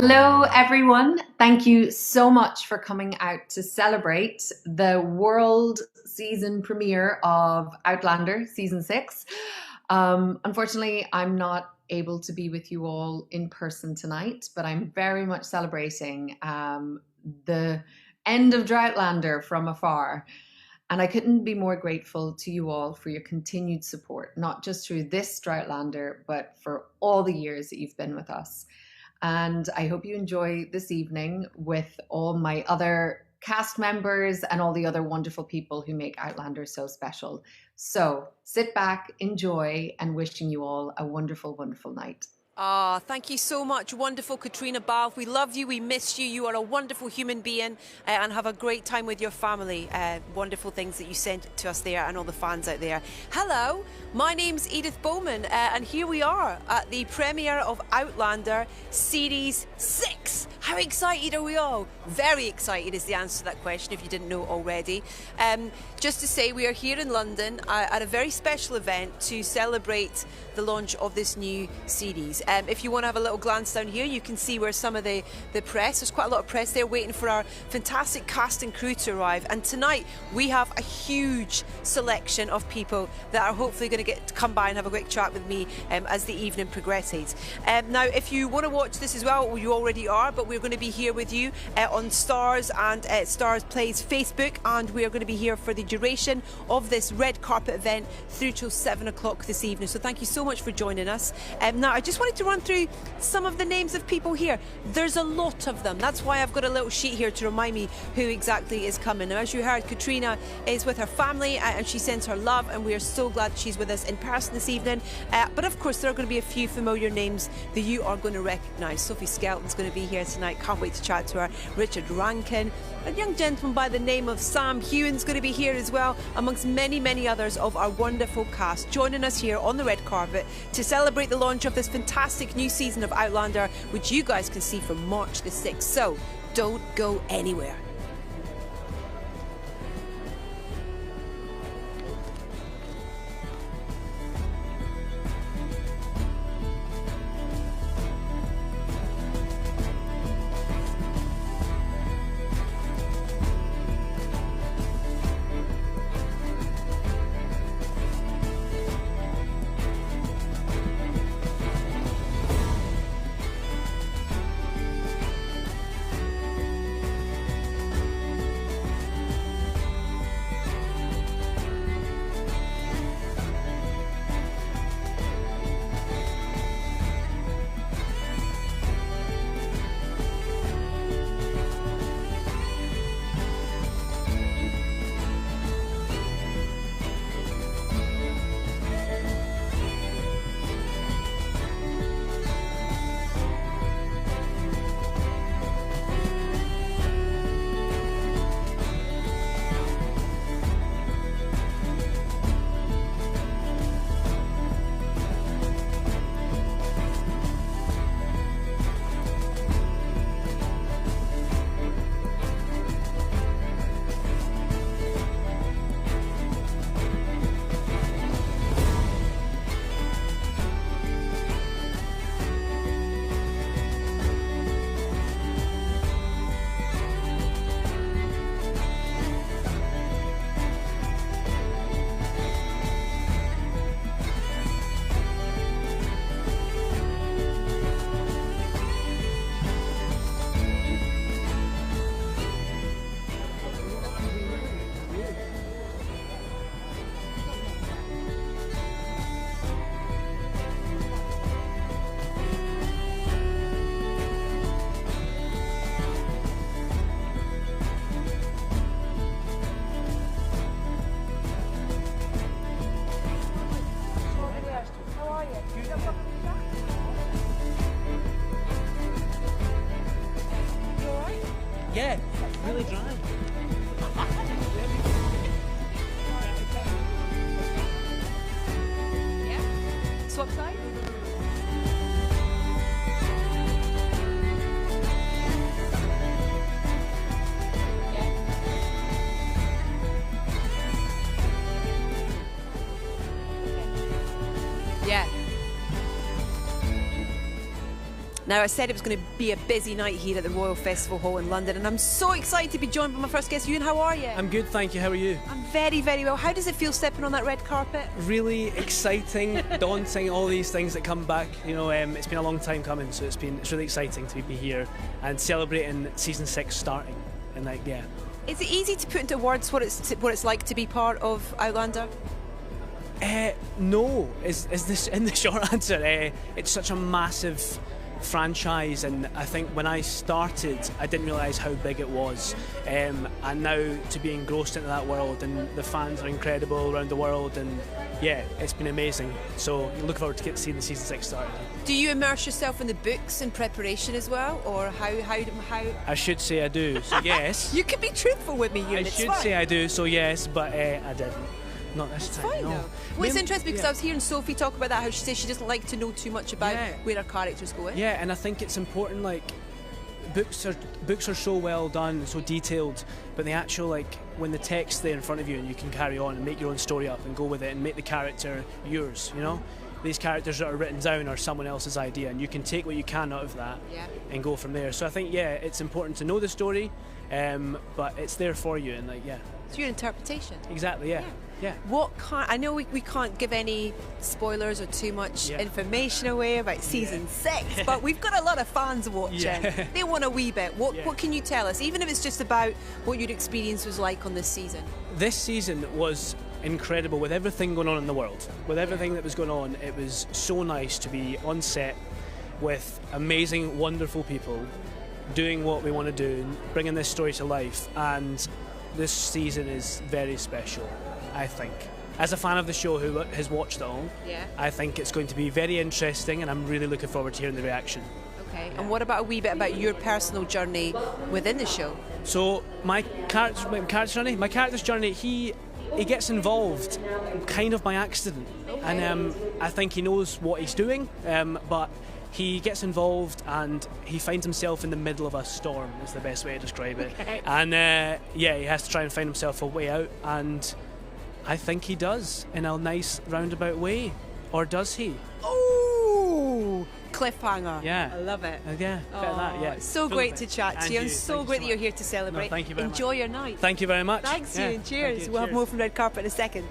Hello, everyone. Thank you so much for coming out to celebrate the world season premiere of Outlander season 6. Unfortunately, I'm not able to be with you all in person tonight, but I'm very much celebrating the end of Droughtlander from afar. And I couldn't be more grateful to you all for your continued support, not just through this Droughtlander, but for all the years that you've been with us. And I hope you enjoy this evening with all my other cast members and all the other wonderful people who make Outlander so special. So sit back, enjoy, and wishing you all a wonderful, wonderful night. Thank you so much, wonderful Katrina Balfe. We love you, we miss you. You are a wonderful human being, and have a great time with your family. Wonderful things that you sent to us there and all the fans out there. Hello, my name's Edith Bowman, and here we are at the premiere of Outlander Series 6. How excited are we all? Very excited is the answer to that question, if you didn't know already. Just to say, we are here in London at a very special event to celebrate the launch of this new series. If you want to have a little glance down here, you can see where some of the press, there's quite a lot of press there waiting for our fantastic cast and crew to arrive. And tonight we have a huge selection of people that are hopefully going to get to come by and have a quick chat with me as the evening progresses. Now, if you want to watch this as well, you already are, but we're going to be here with you on Stars and Stars Plays Facebook, and we are going to be here for the duration of this red carpet event through till 7 o'clock this evening. So thank you so much for joining us. Now, I just wanted to run through some of the names of people here. There's a lot of them. That's why I've got a little sheet here to remind me who exactly is coming. Now, as you heard, Katrina is with her family and she sends her love, and we are so glad she's with us in person this evening. But of course, there are going to be a few familiar names that you are going to recognise. Sophie Skelton's going to be here tonight. Can't wait to chat to her. Richard Rankin. A young gentleman by the name of Sam Heughan's going to be here as well, amongst many, many others of our wonderful cast, joining us here on the red carpet to celebrate the launch of this fantastic new season of Outlander, which you guys can see from March the 6th. So don't go anywhere. Yeah, really dry. Yeah. Swap sides. Yeah. Now, I said it was going to be a busy night here at the Royal Festival Hall in London, and I'm so excited to be joined by my first guest. Ewan, how are you? I'm good, thank you. How are you? I'm very, very well. How does it feel stepping on that red carpet? Really exciting, daunting, all these things that come back. You know, it's been a long time coming, so it's really exciting to be here and celebrating season 6 starting. And Is it easy to put into words what it's like to be part of Outlander? No, is this in the short answer? It's such a massive franchise, and I think when I started I didn't realise how big it was, and now to be engrossed into that world, and the fans are incredible around the world, and it's been amazing. So look forward to seeing the season 6 start. Do you immerse yourself in the books in preparation as well, or how? I should say I do, so yes. You can be truthful with me, Ewan. I should say I do, so yes, but I didn't. Not this time. Fine, no. Though. Well, it's interesting because I was hearing Sophie talk about that, how she says she doesn't like to know too much about where her characters go in. Yeah, and I think it's important. Like, books are so well done, so detailed, but the actual, when the text's there in front of you and you can carry on and make your own story up and go with it and make the character yours. You know, these characters that are written down are someone else's idea, and you can take what you can out of that and go from there. So I think it's important to know the story, but it's there for you, and It's your interpretation. Exactly. Yeah. I know we can't give any spoilers or too much information away about season 6, but we've got a lot of fans watching. Yeah. They want a wee bit. What can you tell us, even if it's just about what your experience was like on this season? This season was incredible, with everything going on in the world, with everything that was going on. It was so nice to be on set with amazing, wonderful people doing what we want to do and bringing this story to life, and this season is very special, I think. As a fan of the show who has watched it all, I think it's going to be very interesting, and I'm really looking forward to hearing the reaction. Okay, and what about a wee bit about your personal journey within the show? So my character's journey, he gets involved kind of by accident, and I think he knows what he's doing, but he gets involved and he finds himself in the middle of a storm, is the best way to describe it. Okay. And he has to try and find himself a way out, and I think he does, in a nice roundabout way. Or does he? Oh, cliffhanger. Yeah. I love it. Bit of that, It's so great to chat to you, and so great that you're here to celebrate. No, thank you very much. Enjoy your night. Thank you very much. Thanks, Ewan. Cheers. We'll have more from Red Carpet in a second.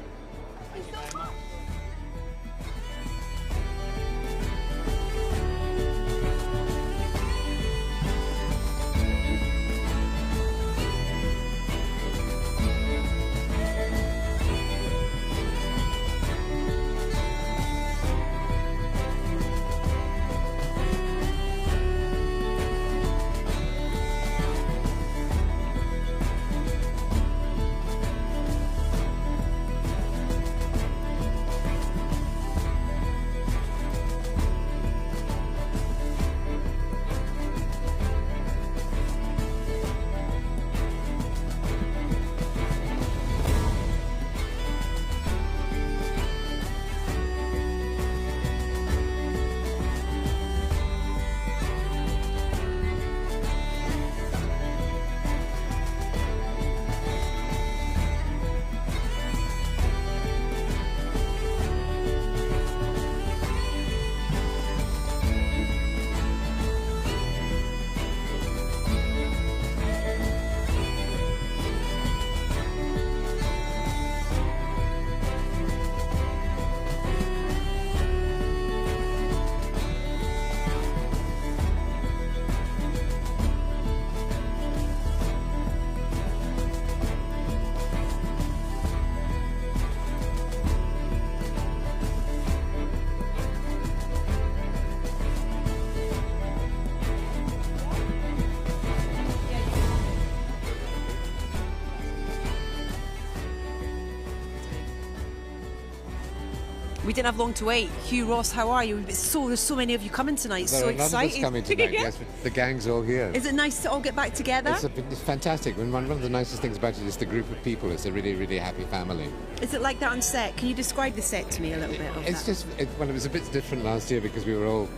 We didn't have long to wait. Hugh, Ross, how are you? There's so many of you coming tonight. There so are a lot exciting. of us coming tonight. Yes, the gang's all here. Is it nice to all get back together? It's fantastic. One of the nicest things about it is the group of people. It's a really, really happy family. Is it like that on set? Can you describe the set to me a little bit? It was a bit different last year because we were all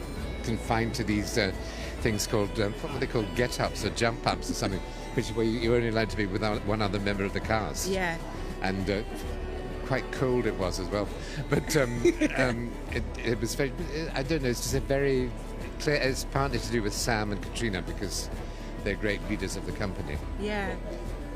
confined to these things called, what were they called, get-ups or jump-ups or something, which where you were only allowed to be without one other member of the cast. Yeah. And quite cold it was as well. But it was very, I don't know, it's just a very clear, it's partly to do with Sam and Katrina because they're great leaders of the company. Yeah.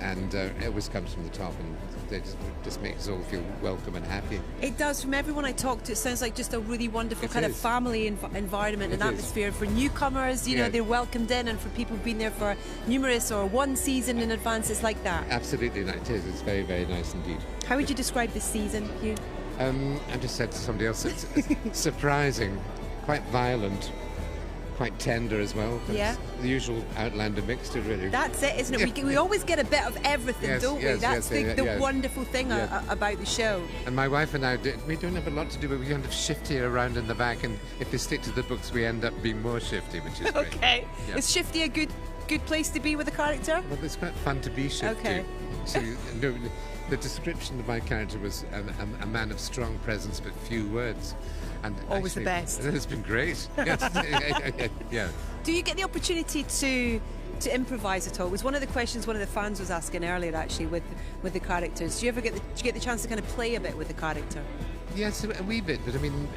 And it always comes from the top, and they just makes us all feel welcome and happy. It does. From everyone I talk to, it sounds like just a really wonderful It kind of is. family environment and It is. atmosphere for newcomers. You know, Yeah. they're welcomed in, and for people who've been there for numerous or one season in advance, it's like that. Absolutely, it is. It's very, very nice indeed. How would you describe this season, Hugh? I just said to somebody else, it's surprising, quite violent, quite tender as well. Yeah. It's the usual Outlander mixture, really. That's it, isn't it? We always get a bit of everything, Yes, don't we? yes, That's yes, the yeah. wonderful thing Yeah. about the show. And my wife and I, we don't have a lot to do, but we kind of shifty around in the back, and if they stick to the books, we end up being more shifty, which is great. Okay. Yeah. Is Shifty a good place to be with a character? Well, it's quite fun to be shifty. Okay. So, no, the description of my character was a man of strong presence but few words. And Always the actually, best. It's been great. Yes. Yeah. Do you get the opportunity to improvise at all? It was one of the questions one of the fans was asking earlier, actually, with the characters. Do you ever get the chance to kind of play a bit with the character? Yes, a wee bit, but I mean,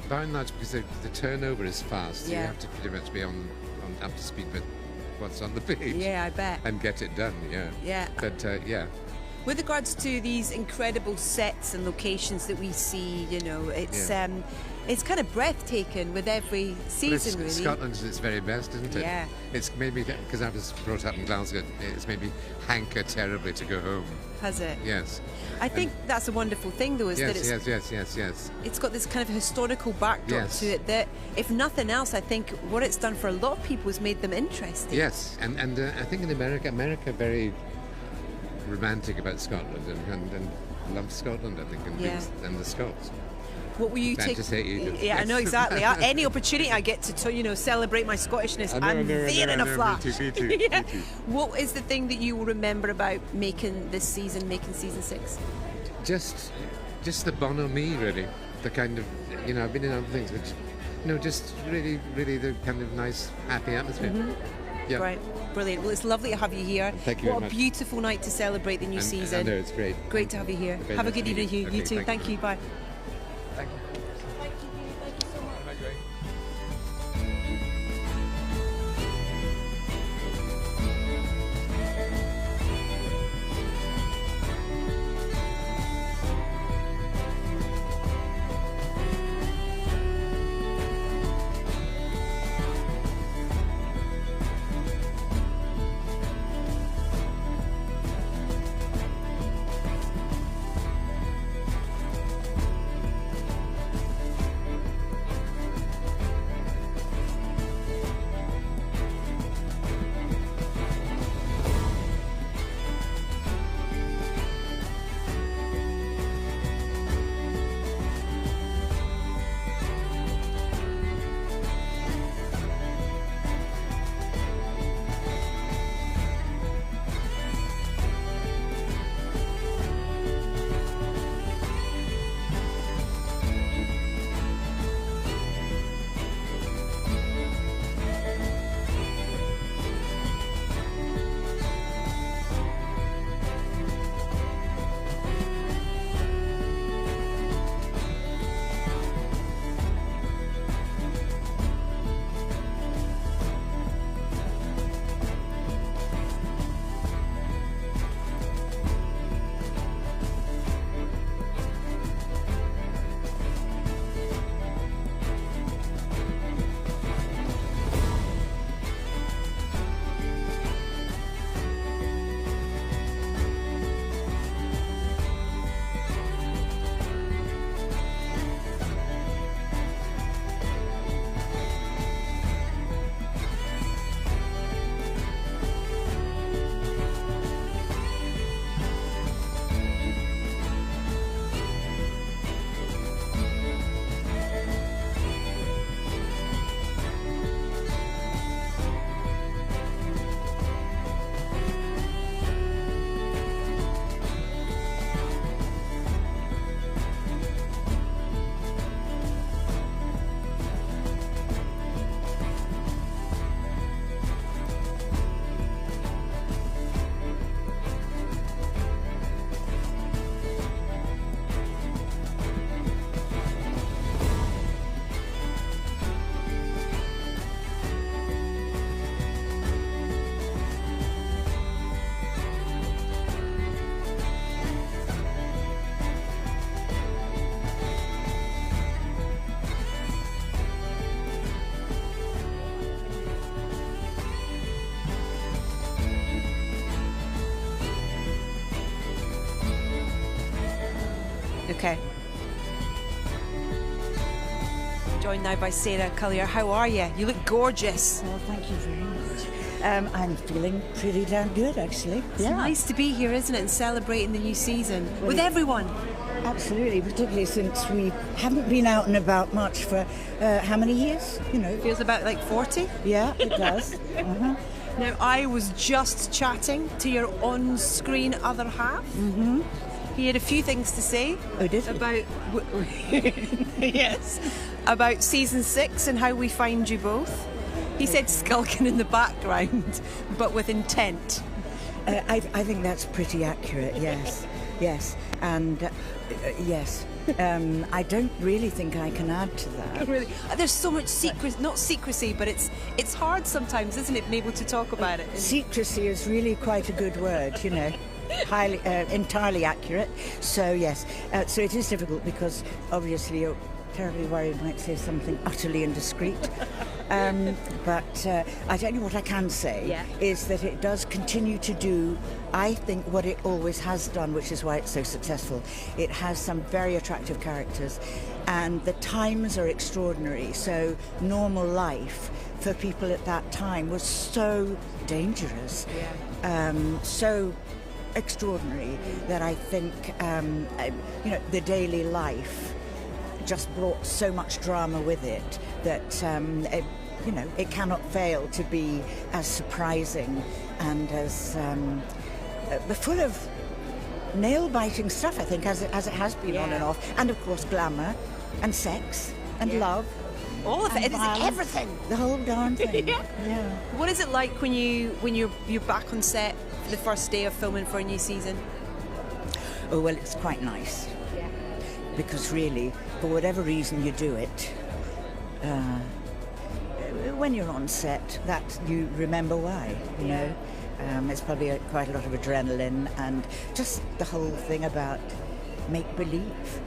by and large, because the turnover is fast, Yeah. you have to pretty much be on up to speed with what's on the page. Yeah, I bet. And get it done, yeah. Yeah. But, yeah. With regards to these incredible sets and locations that we see, you know, it's kind of breathtaking with every season, really. Scotland's its very best, isn't it? Yeah. It's made me, because I was brought up in Glasgow, it's made me hanker terribly to go home. Has it? Yes. I think that's a wonderful thing, though, is that Yes. it's got this kind of historical backdrop Yes. to it that, if nothing else, I think what it's done for a lot of people has made them interesting. Yes, and I think in America very romantic about Scotland and loves Scotland, I think, and the Scots. What will you Can't take? just hate you. Yeah, I know exactly. Any opportunity I get to celebrate my Scottishness, I'm there in a flash. Me too. Yeah. Me too. What is the thing that you will remember about making season 6? Just the bonhomie, really. The kind of, I've been in other things, but, just really, really the kind of nice, happy atmosphere. Yeah. Right, brilliant. Well, it's lovely to have you here. Thank you What very a much. beautiful night to celebrate the new season. I know, it's great. Great to have you here. Very Have a nice good to meet evening, you. Hugh. You Okay, too. Thank you. Bye. Thank you. Okay. Joined now by Sarah Collier. How are you? You look gorgeous. Well, thank you very much. I'm feeling pretty damn good, actually. It's nice to be here, isn't it, and celebrating the new season with everyone. Absolutely, particularly since we haven't been out and about much for how many years? Feels about like 40. Yeah, it does. Uh-huh. Now, I was just chatting to your on-screen other half. Mm-hmm. He had a few things to say. Oh, did he? About yes, about season 6 and how we find you both. He said skulking in the background, but with intent. I think that's pretty accurate. Yes, and yes. I don't really think I can add to that. Really, there's so much not secrecy, but it's hard sometimes, isn't it, being able to talk about it? Secrecy is really quite a good word, highly, entirely accurate. So yes, so it is difficult because obviously you're terribly worried I might say something utterly indiscreet. But I tell you what I can say is that it does continue to do, I think, what it always has done, which is why it's so successful. It has some very attractive characters, and the times are extraordinary. So normal life for people at that time was so dangerous, so extraordinary that I think, the daily life just brought so much drama with it that it cannot fail to be as surprising and as full of nail-biting stuff, I think, as it has been on and off, and of course glamour and sex and love. All of it, everything. The whole darn thing. Yeah. What is it like when you're back on set for the first day of filming for a new season? Oh well, it's quite nice. Because really, for whatever reason you do it, when you're on set, that you remember why, It's probably quite a lot of adrenaline and just the whole thing about make-believe.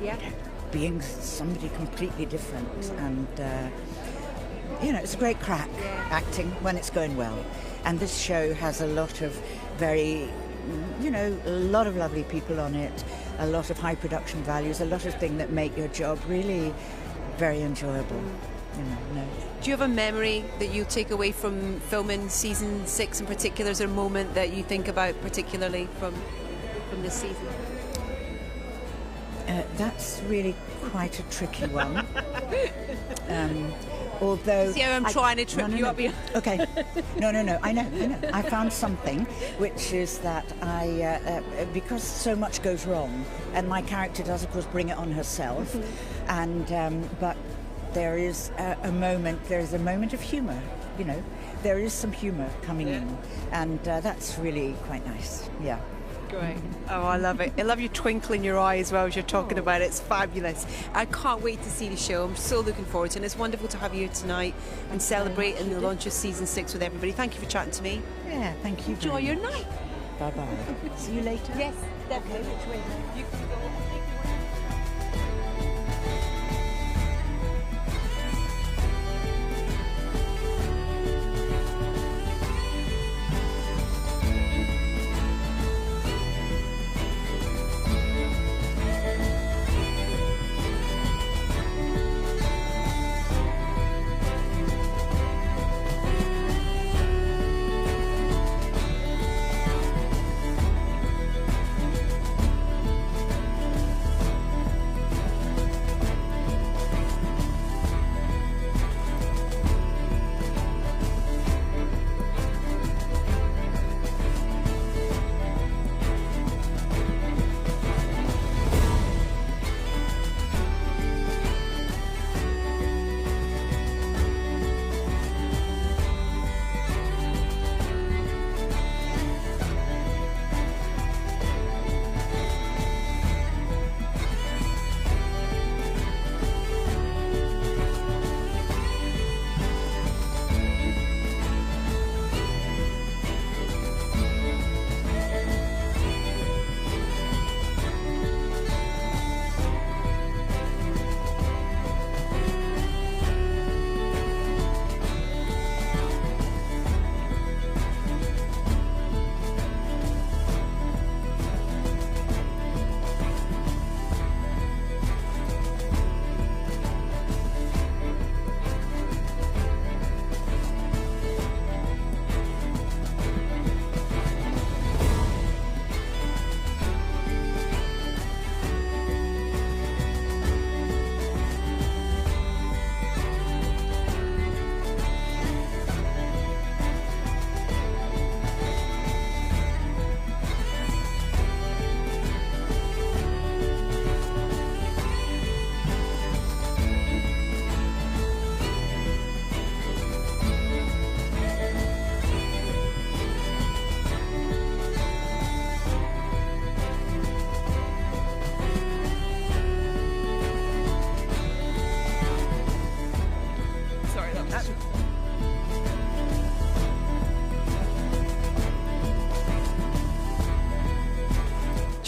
Being somebody completely different. And, it's a great crack, acting, when it's going well. And this show has a lot of very, a lot of lovely people on it, a lot of high production values, a lot of things that make your job really very enjoyable. Do you have a memory that you take away from filming season 6 in particular? Is there a moment that you think about particularly from this season? That's really quite a tricky one. Although see how I'm trying to trip you up here. Okay. No. I know. I found something, which is that I, because so much goes wrong, and my character does, of course, bring it on herself, and but there is a moment. There is a moment of humour. There is some humour coming in, and that's really quite nice. Yeah. Great. Oh, I love it. I love your twinkle in your eye as well as you're talking about it. It's fabulous. I can't wait to see the show. I'm so looking forward to it. And it's wonderful to have you here tonight and celebrating the launch of season 6 with everybody. Thank you for chatting to me. Yeah, thank you. Enjoy your night. Bye-bye. See you later. Yes, definitely. You can go.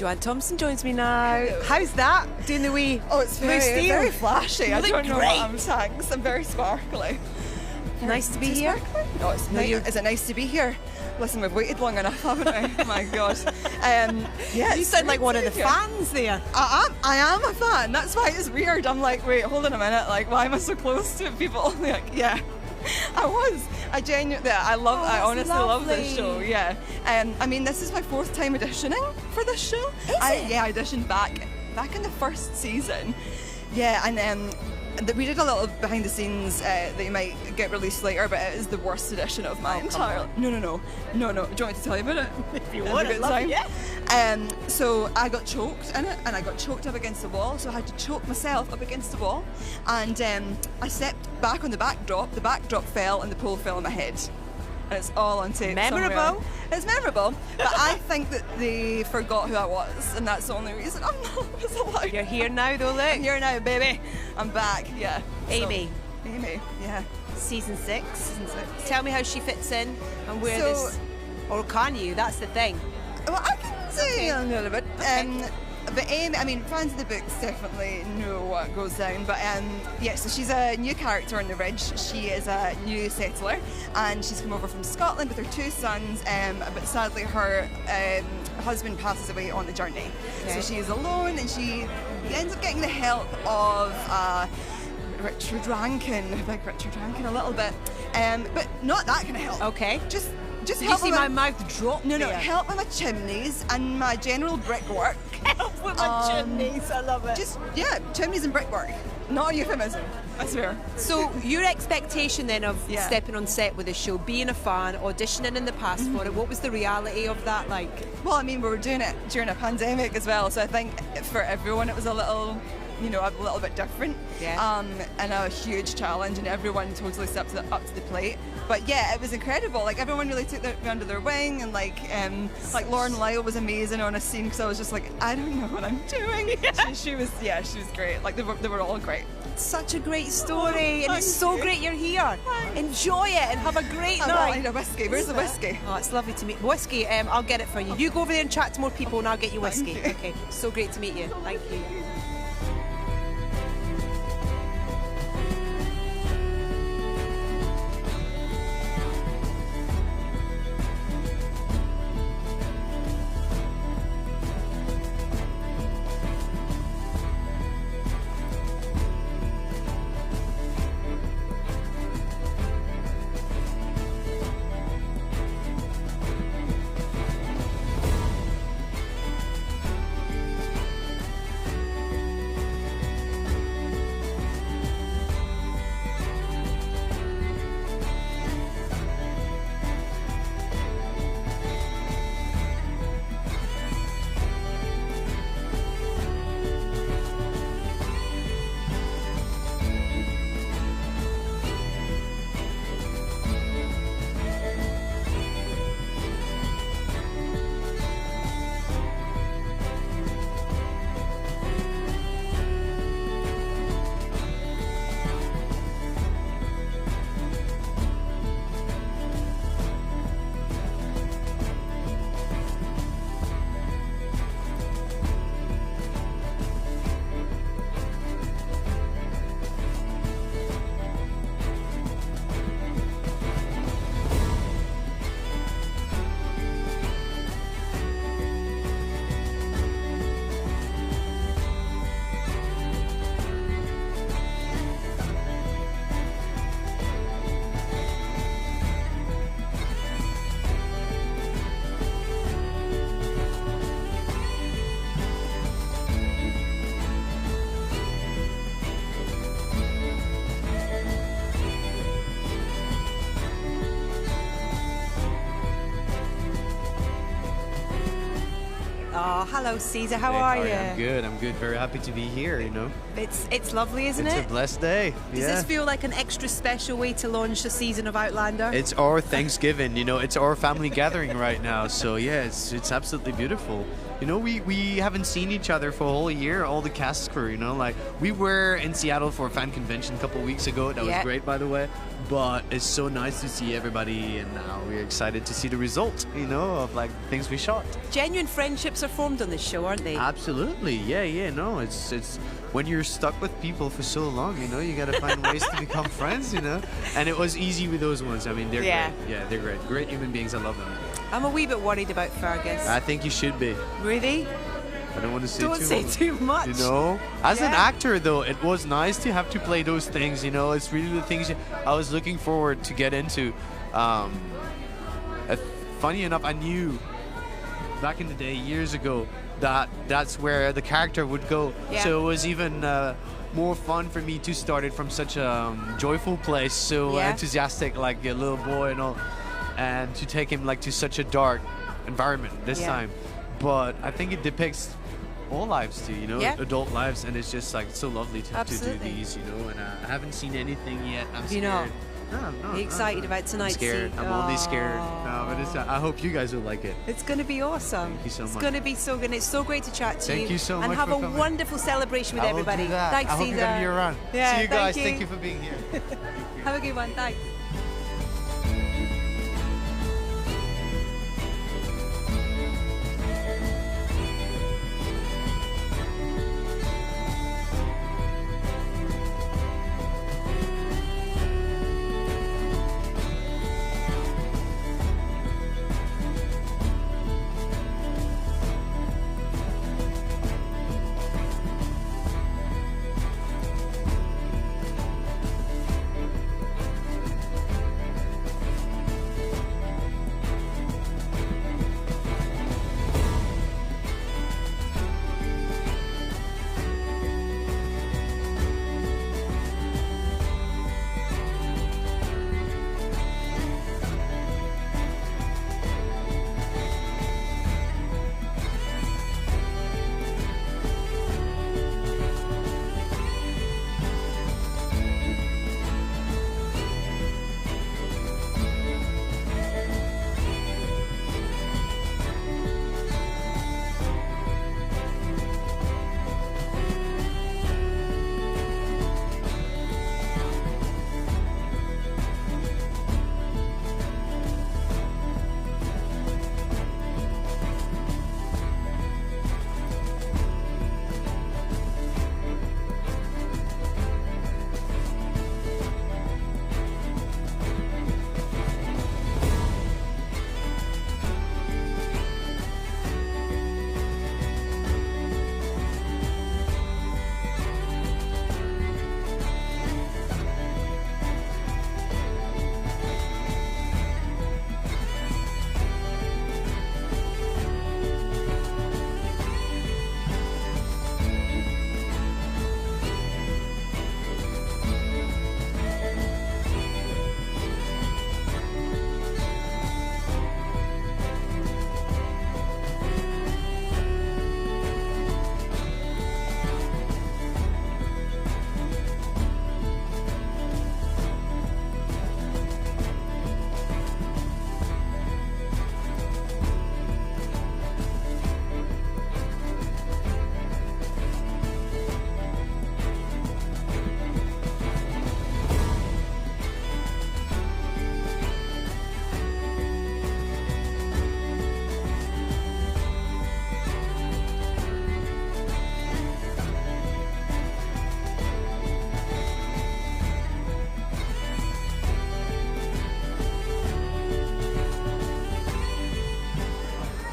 Joanne Thompson joins me now. How's that? Doing the wee Oh, it's blue steel? very flashy. You I look don't know great. what I'm saying. I'm very sparkly. Nice to be Too here. sparkly? Oh, it's No, nice. you're- Is it nice to be here? Listen, we've waited long enough, haven't we? Oh my God. Yeah, You it's sound like great one to of the be here. fans there. I am a fan. That's why it's weird. I'm like, wait, hold on a minute. Like, why am I so close to people? Like, yeah. I was. I genuinely, I love. Oh, I that's honestly love this lovely. show. Yeah. I mean, this is my 4th time auditioning for this show. Yeah, I auditioned back in the first season. Yeah, and we did a little behind the scenes that you might get released later, but it is the worst edition of my entire. No. Do you want me to tell you about it? If you Have a would, good I'd love time? it, yeah. So I got choked in it, and I got choked up against the wall. So I had to choke myself up against the wall, and I stepped back on the backdrop. The backdrop fell, and the pole fell on my head. And it's all on tape. Memorable. somewhere. It's memorable, but I think that they forgot who I was, and that's the only reason I'm not as alive. You're here now, though. Look, I'm here now, baby. I'm back. Yeah. Amy. So, Amy. Yeah. Season 6. Season 6. Tell me how she fits in and where So- this. Or can you? That's the thing. Well, I can say a little bit. Okay. But Amy, I mean, fans of the books definitely know what goes down. But yeah, so she's a new character on the Ridge. She is a new settler, and she's come over from Scotland with her 2 sons. But sadly, her husband passes away on the journey, so she is alone, and she ends up getting the help of. Richard Rankin, big Richard Rankin, a little bit, but not that kind of help. Okay. Just Did you help see with my mouth drop? no, there? help with my chimneys and my general brickwork. Help with my chimneys. I love it. Just, yeah, chimneys and brickwork. Not a euphemism, I swear. So your expectation then of Yeah. stepping on set with the show, being a fan, auditioning in the past for it, what was the reality of that like? Well, I mean, we were doing it during a pandemic as well, so I think for everyone it was a little bit different. Yeah. And a huge challenge, and everyone totally stepped up to the plate. But yeah, it was incredible. Like everyone really took me under their wing, and like Lauren Lyle was amazing on a scene because I was just like, I don't know what I'm doing. She was great. Like they were all great. Such a great story, and it's Thank so you. great you're here. Enjoy it and have a great I need night. a whiskey. Where's the whiskey? Oh, it's lovely to meet whiskey. I'll get it for you. You go over there and chat to more people, and I'll get you whiskey. Thank you. Okay. So great to meet you. Thank you. Oh, hello, Caesar. How are you? I'm good. I'm good. Very happy to be here. You know, It's lovely, isn't it's it? a blessed day. Does this feel like an extra special way to launch the season of Outlander? It's our Thanksgiving. You know, it's our family gathering right now. So yeah, it's absolutely beautiful. You know, we haven't seen each other for a whole year, all the cast crew, you know, like we were in Seattle for a fan convention a couple of weeks ago. That was great, by the way. But it's so nice to see everybody, and now we're excited to see the result, you know, of like things we shot. Genuine friendships are formed on this show, aren't they? Absolutely, yeah. No, it's when you're stuck with people for so long, you know, you gotta find ways to become friends, you know. And it was easy with those ones. I mean, they're great. Yeah, they're great. Great human beings. I love them. I'm a wee bit worried about Fergus. I think you should be. Really? I don't want to say Don't say too much. You know, as an actor though, it was nice to have to play those things. You know, it's really the things I was looking forward to get into. Funny enough, I knew back in the day, years ago, that that's where the character would go. Yeah. So it was even more fun for me to start it from such a joyful place, so enthusiastic, like a little boy and all, and to take him like to such a dark environment this time. But I think it depicts all lives too, you know, adult lives, and it's just like so lovely to do these, you know. And I haven't seen anything yet. I'm scared. You know. No, Are you excited about tonight? I'm scared. I'm only scared. No, but it's, I hope you guys will like it. It's going to be awesome. Thank you so much. It's going to be so good. It's so great to chat to you. Thank you so much. And have for a coming. wonderful celebration with everybody. I will do that. Thanks, I hope Cesar. you're going to be around. Yeah, see you guys. thank you. Thank you for being here. Have a good one. Thanks.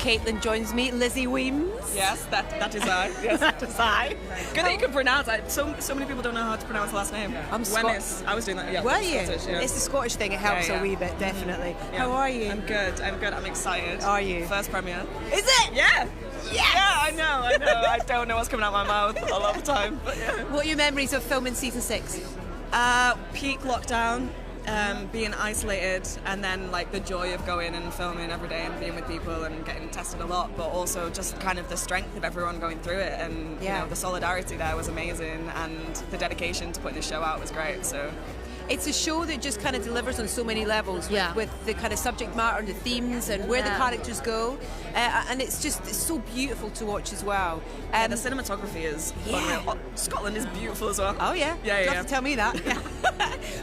Caitlin joins me, Lizzie Weems. Yes, that is I. Yes, that is I. Good that you can pronounce it. So many people don't know how to pronounce the last name. I'm Scottish. I was doing that. Yeah. Were you? Scottish, yeah. It's the Scottish thing. It helps a wee bit, definitely. Yeah. How are you? I'm good. I'm excited. Are you? First premiere. Is it? Yeah. Yes! Yeah, I know. I don't know what's coming out my mouth a lot of the time. But yeah. What are your memories of filming season 6? Peak lockdown. Being isolated, and then like the joy of going and filming every day and being with people and getting tested a lot, but also just kind of the strength of everyone going through it, and you know, the solidarity there was amazing, and the dedication to putting the show out was great. So It's a show that just kind of delivers on so many levels with the kind of subject matter and the themes and where the characters go. And it's so beautiful to watch as well. The cinematography is unreal. Oh, Scotland is beautiful as well. Oh, yeah. Yeah, you have to tell me that.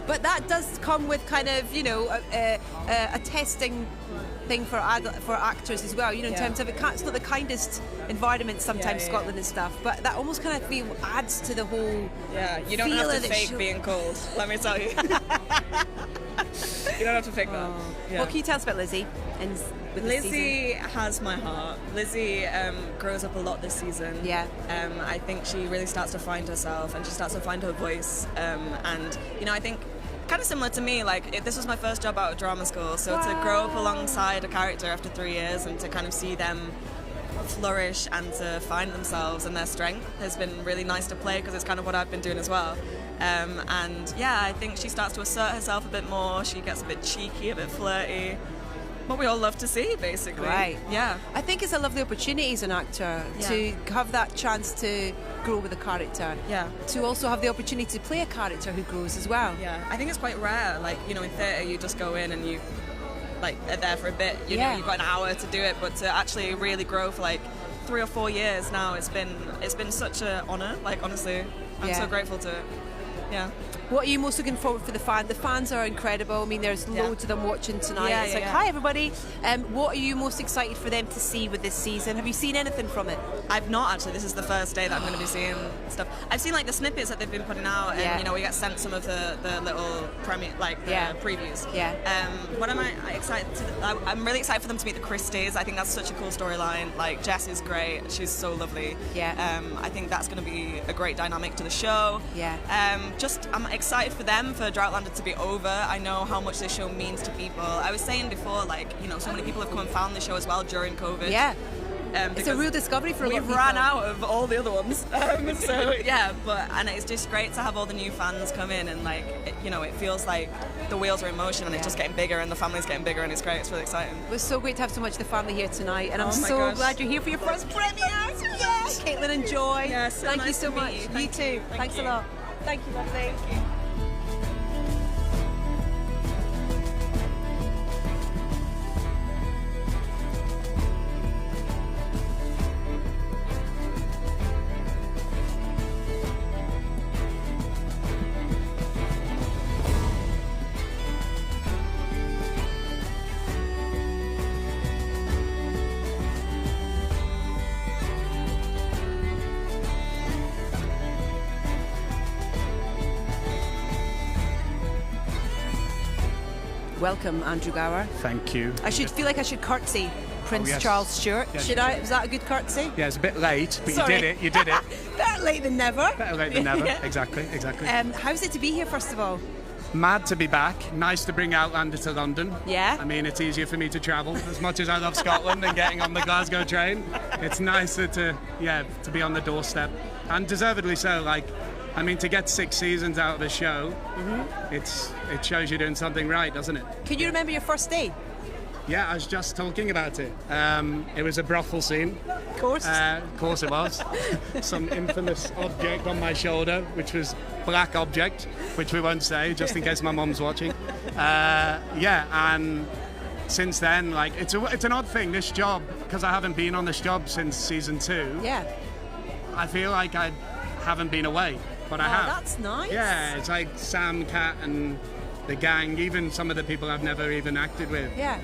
But that does come with kind of, a testing thing for actors as well, in terms of it's not the kindest environment sometimes, Scotland and stuff, but that almost kind of adds to the whole you don't feel have to of the fake show. being cold, let me tell you. You don't have to fake that. What can you tell us about Lizzie with this Lizzie season? has my heart. Lizzie grows up a lot this season. Yeah. I think she really starts to find herself and she starts to find her voice, and I think kind of similar to me, this was my first job out of drama school, so to grow up alongside a character after 3 years and to kind of see them flourish and to find themselves and their strength has been really nice to play, because it's kind of what I've been doing as well. I think she starts to assert herself a bit more. She gets a bit cheeky, a bit flirty. What we all love to see, basically. Right. Yeah. I think it's a lovely opportunity as an actor to have that chance to grow with a character. Yeah. To also have the opportunity to play a character who grows as well. Yeah. I think it's quite rare. In theatre, you just go in and you are there for a bit. You know, you've got an hour to do it, but to actually really grow for 3 or 4 years now, it's been such an honour. Honestly, I'm so grateful to it. Yeah. What are you most looking forward for the fans? The fans are incredible. I mean, there's loads of them watching tonight. Yeah, it's hi everybody. What are you most excited for them to see with this season? Have you seen anything from it? I've not actually. This is the first day that I'm going to be seeing stuff. I've seen the snippets that they've been putting out, and we get sent some of the little previews. Yeah. What am I excited to? I'm really excited for them to meet the Christies. I think that's such a cool storyline. Jess is great. She's so lovely. Yeah. I think that's going to be a great dynamic to the show. Yeah. I'm excited for them, for Outlander to be over. I know how much this show means to people. I was saying before, so many people have come and found the show as well during COVID. Yeah. It's a real discovery for a lot of people. We've ran out of all the other ones. And it's just great to have all the new fans come in, and it feels like the wheels are in motion, and it's just getting bigger, and the family's getting bigger, and it's great. It's really exciting. It was so great to have so much of the family here tonight, and I'm so gosh. glad you're here for your first premiere. Yeah, Caitlin and Joy. Yeah, so thank nice you so to much. meet you. You Thank too. you. Thanks Thank a you. lot. Thank you, lovely. Thank you. Welcome, Andrew Gower. Thank you. I feel like I should curtsy Prince yes. Charles Stewart. Yes, Should I? Was that a good curtsy? Yeah, it's a bit late, but Sorry. you did it. You did it. Better late than never. Better late than never. Exactly. How's it to be here, first of all? Mad to be back. Nice to bring Outlander to London. Yeah. I mean, it's easier for me to travel. As much as I love Scotland and getting on the Glasgow train, it's nicer to be on the doorstep, and deservedly so. To get 6 seasons out of a show, it shows you're doing something right, doesn't it? Can you remember your first day? Yeah, I was just talking about it. It was a brothel scene. Of course. Of course it was. Some infamous object on my shoulder, which was black object, which we won't say, just in case my mum's watching. And since then, it's an odd thing, this job, because I haven't been on this job since season 2. Yeah. I feel like I haven't been away, but I have. That's nice. Yeah, it's like Sam, Kat, and the gang, even some of the people I've never even acted with. Yeah.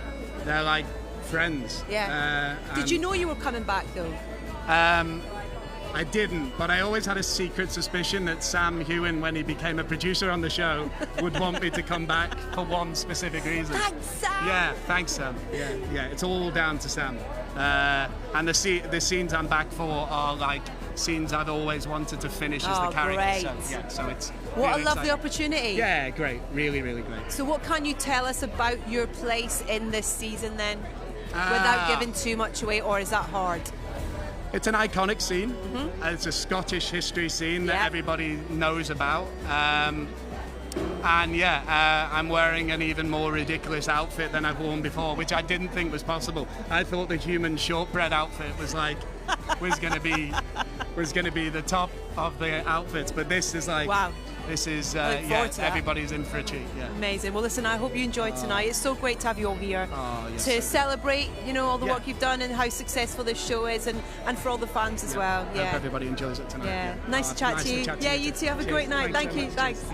They're like friends. Yeah. Did you know you were coming back though? I didn't, but I always had a secret suspicion that Sam Heughan, when he became a producer on the show, would want me to come back for one specific reason. Thanks, Sam. Yeah, thanks, Sam. Yeah, it's all down to Sam. And the scenes I'm back for are scenes I've always wanted to finish as the character. Great. So it's what really a lovely exciting. opportunity. Yeah, great. Really, really great. So what can you tell us about your place in this season then, without giving too much away, or is that hard? It's an iconic scene. It's a Scottish history scene that everybody knows about. I'm wearing an even more ridiculous outfit than I've worn before, which I didn't think was possible. I thought the human shortbread outfit was going to be was going to be the top of the outfits, but this is like, wow. This is, I look forward to that. everybody's in for a treat. Yeah. Amazing. Well, listen, I hope you enjoyed tonight. It's so great to have you all here Yes, to celebrate, all the Yeah. work you've done and how successful this show is, and for all the fans as well. Hope Yeah. everybody enjoys it tonight. Yeah. Nice to chat to you. Yeah, you too. Have a great night. Thank you. Thanks.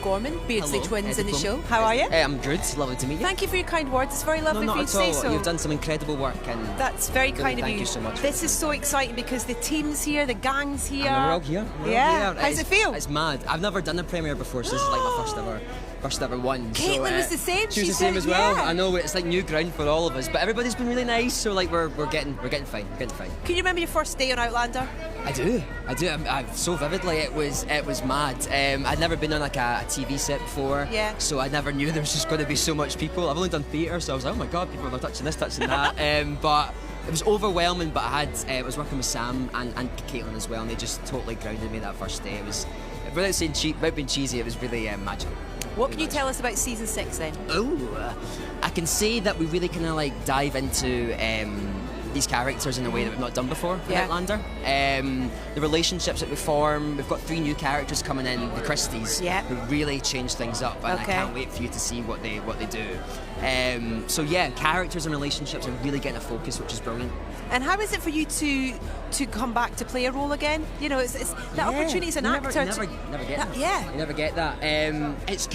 Gorman, Beardsley Hello, twins in the show. everyone. How are you? I'm good. Lovely to meet you. Thank you for your kind words. It's very lovely No, for you not to at say all. so. You've done some incredible work, and That's very really kind of thank you. you so much. This is so exciting because the team's here, the gang's here. And we're all here. We're all Yeah. here. How's it feel? It's mad. I've never done a premiere before, so this is like my first ever one. Caitlin so, was the same. She was She the same said, as well. yeah. I know it's like new ground for all of us, but everybody's been really nice. So like we're getting fine. We're getting fine. Can you remember your first day on Outlander? I do. So vividly. It was mad. I'd never been on like a TV set before. Yeah. So I never knew there was just going to be so much people. I've only done theatre, so I was like, oh my god, people are touching this, touching that. But it was overwhelming. But I was working with Sam and Caitlin as well, and they just totally grounded me that first day. It was without being cheesy. It was really magical. What can you tell us about season 6 then? I can say that we really kind of like dive into these characters in a way that we've not done before in Outlander. The relationships that we form. We've got 3 new characters coming in, the Christies, who really change things up, and I can't wait for you to see what they do. So yeah, characters and relationships are really getting a focus, which is brilliant. And how is it for you to come back to play a role again? You know, it's that opportunity as an actor. You never get that. Yeah. You never get that. It's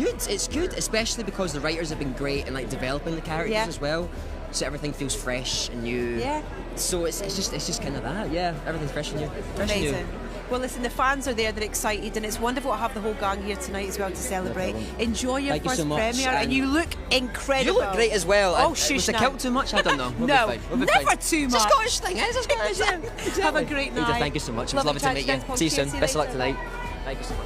good, especially because the writers have been great in like developing the characters as well. So everything feels fresh and new. Yeah. So it's just kind of that. Yeah, everything's fresh and new. Fresh and Amazing. new. Well, listen, the fans are there, they're excited, and it's wonderful to have the whole gang here tonight as well to celebrate. Enjoy your Thank you first so much, premiere, and you look incredible. You look great as well. Oh, Was shush the now. kilt too much? I don't know. We'll No, be fine. We'll be never fine. too It's a much. Scottish thing, It's a Scottish thing. Exactly. Have a great night. Ada, thank you so much. It was lovely to meet you. See you soon. Best of luck tonight. Thank you so much.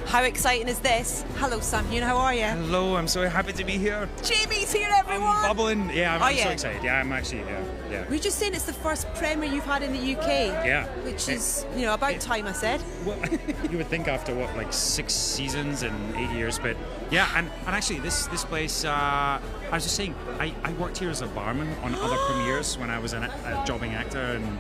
How exciting is this? Hello, Sam Heughan, how are you? Hello, I'm so happy to be here. Jamie's here, everyone! I'm bubbling. Yeah, I'm you? so excited. Yeah, I'm actually, yeah. We're just saying it's the first premiere you've had in the UK. Yeah. Which is, about time, I said. Well, you would think after, like 6 seasons and 8 years, but yeah, and actually this place, I was just saying, I worked here as a barman on other premieres when I was a jobbing actor, and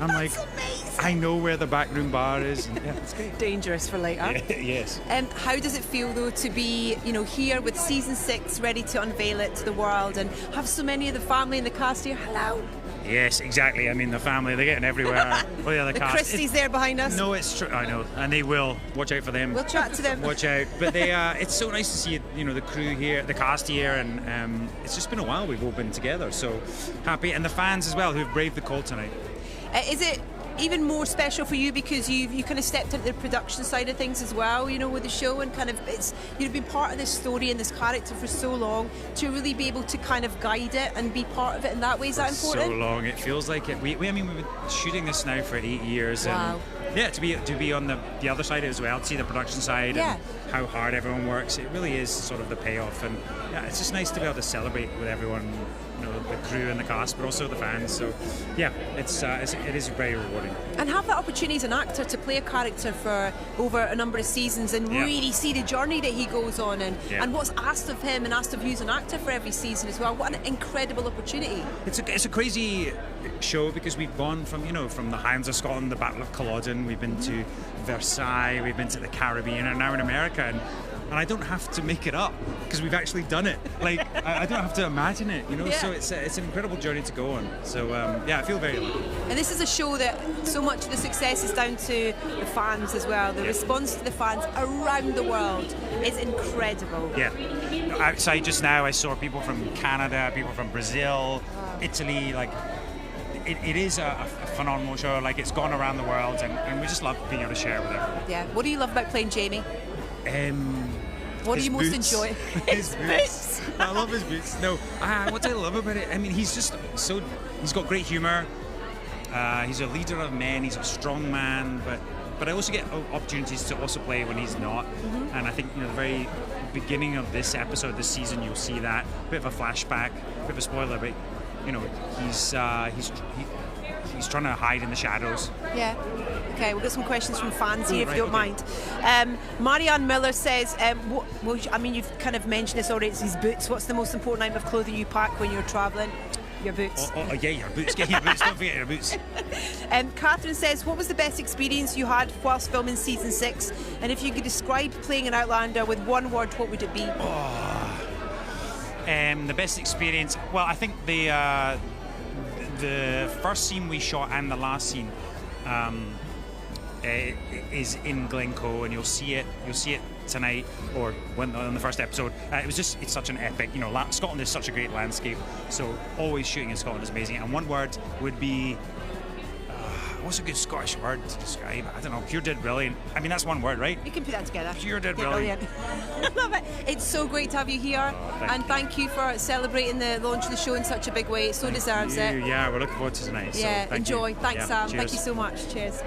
I'm That's like, amazing. I know where the backroom bar is, and yeah, it's great. Dangerous for later. Yes. How does it feel though to be, here with season 6 ready to unveil it to the world and have so many of the family and the cast here? Hello. Yes, exactly. I mean, the family, they're getting everywhere. Oh, yeah, the cast. Christies there behind us. No, it's true. I know, and they will. Watch out for them. We'll chat to them. Watch out. But they, it's so nice to see the crew here, the cast here, and it's just been a while we've all been together. So happy, and the fans as well who've braved the cold tonight. Is it even more special for you because you kind of stepped into the production side of things as well, with the show, and kind of you've been part of this story and this character for so long, to really be able to kind of guide it and be part of it in that way? Is that important? So long, it feels like it. We've been shooting this now for 8 years. Wow. And yeah, to be on the other side as well, to see the production side and how hard everyone works. It really is sort of the payoff, and yeah, it's just nice to be able to celebrate with everyone, the crew and the cast, but also the fans. So yeah, it is very rewarding. And have that opportunity as an actor to play a character for over a number of seasons and really see the journey that he goes on, and what's asked of him and asked of you as an actor for every season as well. What an incredible opportunity. It's a crazy show because we've gone from the Highlands of Scotland, the Battle of Culloden, we've been to Versailles, we've been to the Caribbean, and now in America, and I don't have to make it up because we've actually done it. Like I don't have to imagine it, So it's an incredible journey to go on. So I feel very lucky. And this is a show that so much of the success is down to the fans as well. The response to the fans around the world is incredible. Yeah. Outside just now, I saw people from Canada, people from Brazil, Italy. Like it is a phenomenal show. Like it's gone around the world, and we just love being able to share with everyone. Yeah. What do you love about playing Jamie? What do you most enjoy? His boots. I love his boots. No, what I love about it, he's just he's got great humour. He's a leader of men. He's a strong man, but I also get opportunities to also play when he's not. Mm-hmm. And I think the very beginning of this episode, this season, you'll see that bit of a flashback, bit of a spoiler, but he's trying to hide in the shadows. Yeah. Okay, we've got some questions from fans here, if you don't mind. Marianne Miller says, you've kind of mentioned this already, it's his boots. What's the most important item of clothing you pack when you're travelling? Your boots. Yeah, your boots. Get your boots. Don't forget your boots. Catherine says, what was the best experience you had whilst filming season 6? And if you could describe playing an Outlander with one word, what would it be? The best experience. Well, I think the first scene we shot and the last scene is in Glencoe, and you'll see it tonight, or when on the first episode. It's such an epic. Scotland is such a great landscape, so always shooting in Scotland is amazing. And one word would be what's a good Scottish word to describe? I don't know. Pure dead brilliant. That's one word, right? You can put that together. Pure dead brilliant. I love it. It's so great to have you here, thank you for celebrating the launch of the show in such a big way. It so deserves it. Yeah, we're looking forward to tonight. Yeah, so enjoy. You. Thanks, Sam. Cheers. Thank you so much. Cheers.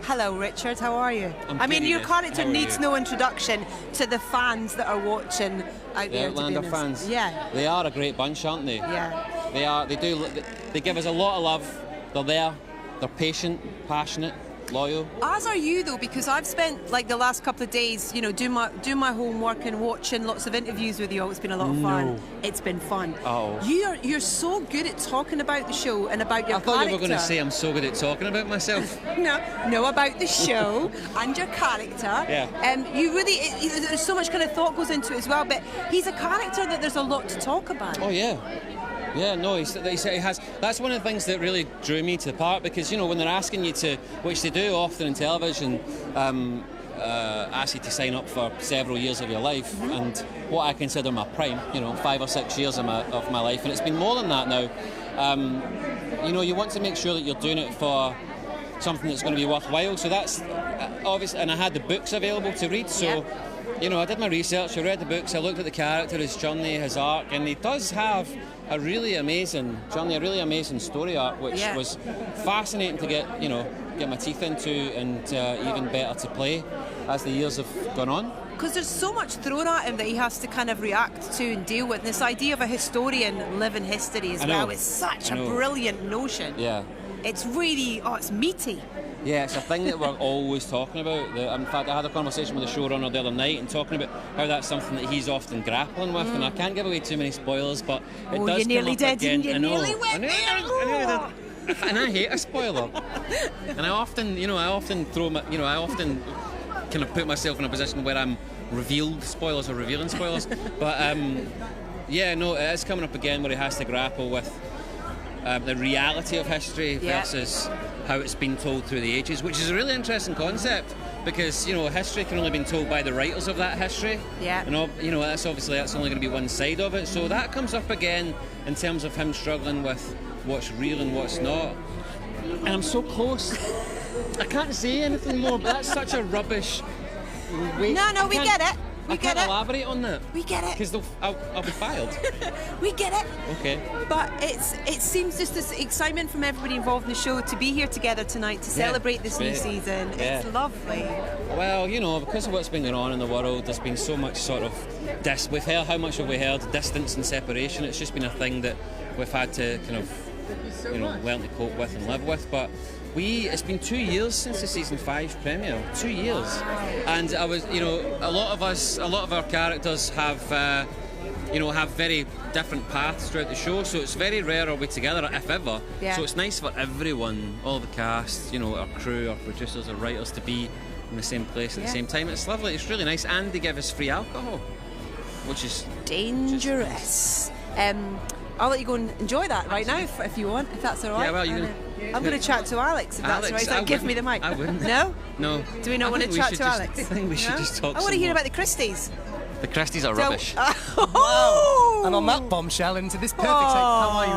Hello, Richard. How are you? Your character needs no introduction to the fans that are watching out there. The Outlander fans. Yeah. They are a great bunch, aren't they? Yeah. They are. They give us a lot of love. They're there. They're patient, passionate, loyal. As are you, though, because I've spent the last couple of days, doing my homework and watching lots of interviews with you. It's been a lot of fun. No. It's been fun. Oh. You're so good at talking about the show and about your character. I thought you were going to say I'm so good at talking about myself. No, about the show and your character. Yeah. You really, there's so much kind of thought goes into it as well. But he's a character that there's a lot to talk about. Oh yeah. Yeah, no, he has. That's one of the things that really drew me to the part, because when they're asking you to, which they do often in television, ask you to sign up for several years of your life, and what I consider my prime, 5 or 6 years of my life, and it's been more than that now. You want to make sure that you're doing it for something that's going to be worthwhile. So that's obvious, and I had the books available to read. So, I did my research. I read the books. I looked at the character, his journey, his arc, and he does have a really amazing journey, a really amazing story arc, which was fascinating to get my teeth into, and even better to play as the years have gone on. Because there's so much thrown at him that he has to kind of react to and deal with. And this idea of a historian living history as well is such a brilliant notion. Yeah. It's really, it's meaty. Yeah, it's a thing that we're always talking about. In fact, I had a conversation with the showrunner the other night and talking about how that's something that he's often grappling with, and I can't give away too many spoilers, but it does you nearly come up did, again. you nearly went there. I nearly did. And I hate a spoiler. And I often kind of put myself in a position where I'm revealed spoilers or revealing spoilers. But it is coming up again where he has to grapple with the reality of history versus how it's been told through the ages, which is a really interesting concept, because history can only be told by the writers of that history. Yeah. And that's only going to be one side of it. So that comes up again in terms of him struggling with what's real and what's not. And I'm so close. I can't say anything more, but that's such a rubbish way. No, we get it. I can't elaborate on that. We get it. Because I'll be filed. We get it. Okay. But it seems just this excitement from everybody involved in the show to be here together tonight to celebrate this new season. Yeah. It's lovely. Well, because of what's been going on in the world, there's been so much sort of we've heard, how much have we heard? Distance and separation. It's just been a thing that we've had to kind of learn to cope with and live with. But it's been 2 years since the season 5 premiere. 2 years, and I was, a lot of our characters have very different paths throughout the show. So it's very rare are we together, if ever. Yeah. So it's nice for everyone, all the cast, our crew, our producers, our writers, to be in the same place at the same time. It's lovely. It's really nice, and they give us free alcohol, which is dangerous. I'll let you go and enjoy that right now if you want, if that's all right. Yeah, well, I'm going to chat to Alex if that's all right. So give me the mic. I wouldn't. No? No. Do we not want to chat to Alex? I think we should just talk. I want to hear about the Christies. The Christies are rubbish. Wow. And on that bombshell into this perfect how are you,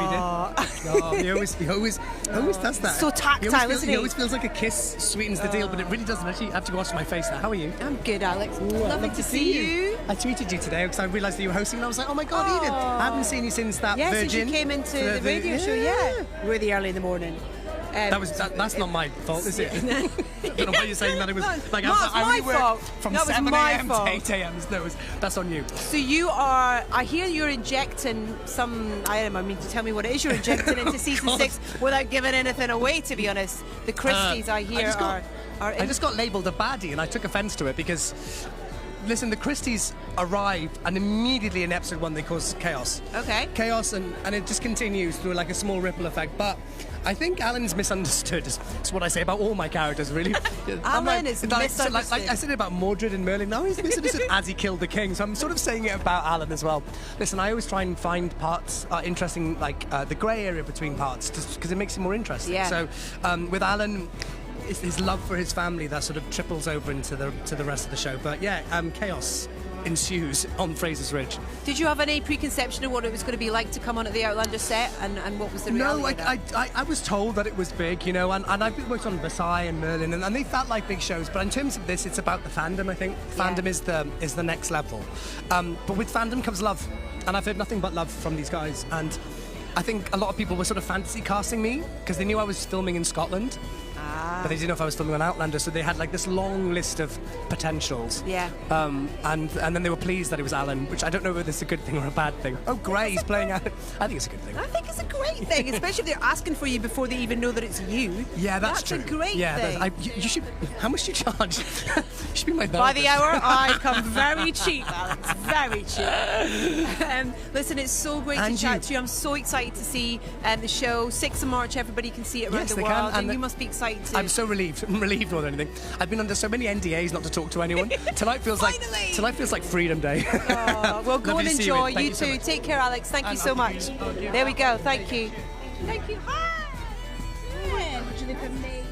Eden? He always does that. So tactile, isn't he? He always feels like a kiss sweetens the deal, but it really doesn't. Actually, I have to wash my face now. How are you? I'm good, Alex. Lovely to see you. I tweeted you today because I realised that you were hosting, and I was like, oh my God, Eden, I haven't seen you since that Virgin. Since you came into the radio show, really early in the morning. That's not my fault, is it? I don't know why you're saying that. It was like I only worked from that 7 was my a.m. fault. to 8 a.m. No, that's on you. So you are. I hear you're injecting some. I don't know. I mean, to tell me what it is you're injecting into season 6 without giving anything away. To be honest, the Christies I hear are. I just got labelled a baddie, and I took offence to it because. Listen, the Christies arrive, and immediately in episode 1 they cause chaos. Okay. Chaos, and it just continues through like a small ripple effect. But I think Alan's misunderstood. It's what I say about all my characters, really. Alan is misunderstood. Like I said about Mordred and Merlin. Now he's misunderstood as he killed the king. So I'm sort of saying it about Alan as well. Listen, I always try and find parts interesting, like the grey area between parts, just because it makes it more interesting. Yeah. So with Alan. It's his love for his family that sort of triples over into the rest of the show. But yeah, chaos ensues on Fraser's Ridge. Did you have any preconception of what it was going to be like to come on at the Outlander set, and what was the reality? No, I was told that it was big, and I've worked on Versailles and Merlin, and they felt like big shows. But in terms of this, it's about the fandom. I think fandom is the next level. But with fandom comes love, and I've heard nothing but love from these guys. And I think a lot of people were sort of fantasy casting me because they knew I was filming in Scotland. But they didn't know if I was filming on Outlander, so they had like this long list of potentials. Yeah. And then they were pleased that it was Alan, which I don't know whether it's a good thing or a bad thing. Oh, great, he's playing Alan. I think it's a good thing. I think it's a great thing, especially if they're asking for you before they even know that it's you. Yeah, that's true. A great thing. You should. How much do you charge? You should be my therapist. By the hour, I come very cheap, Alex. Very cheap. Listen, it's so great to chat to you. I'm so excited to see the show. 6th of March, everybody can see it around the world, and you must be excited too. I'm so relieved. I'm relieved more than anything. I've been under so many NDAs not to talk to anyone. Tonight feels like Freedom Day. Well, go and enjoy. You too. so Take care, Alex. Thank you so much. There we go. Thank you. Thank you. Hi. What do you think of me?